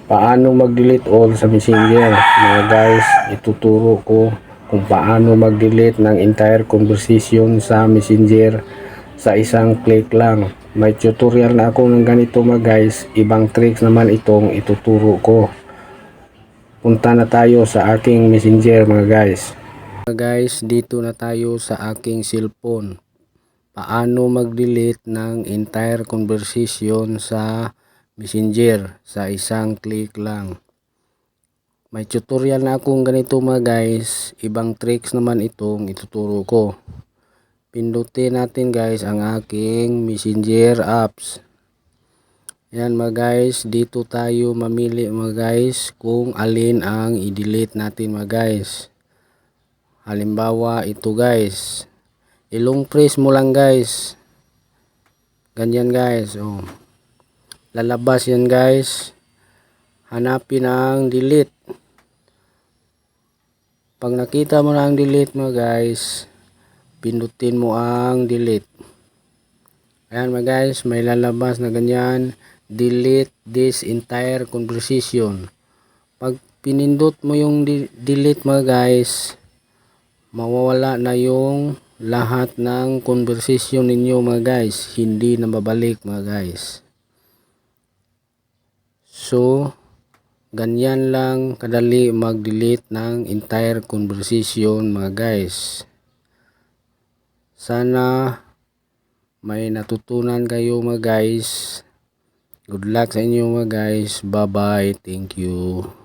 Paano mag-delete all sa Messenger. Mga guys, ituturo ko kung paano mag-delete ng entire conversation sa Messenger sa isang click lang. May tutorial na ako ng ganito mga guys. Ibang tricks naman itong ituturo ko. Punta na tayo sa aking Messenger mga guys. Mga guys, dito na tayo sa aking cellphone. Paano mag-delete ng entire conversation sa Messenger sa isang click lang. May tutorial na akong ganito mga guys. Ibang tricks naman itong ituturo ko. Pindutin natin guys ang aking Messenger apps. Yan mga guys, dito tayo mamili mga guys kung alin ang i-delete natin mga guys. Halimbawa ito guys. Ilong press mo lang guys. Ganyan guys. Oh. Lalabas yan guys. Hanapin ang delete. Pag nakita mo na ang delete mo guys, pindutin mo ang delete. Ayan mga guys, may lalabas na ganyan. Delete this entire conversation. Pag pinindot mo yung delete mga guys, mawawala na yung lahat ng conversation ninyo mga guys. Hindi na babalik mga guys. So, ganyan lang kadali mag-delete ng entire conversation mga guys. Sana may natutunan kayo mga guys. Good luck sa inyo mga guys. Bye bye. Thank you.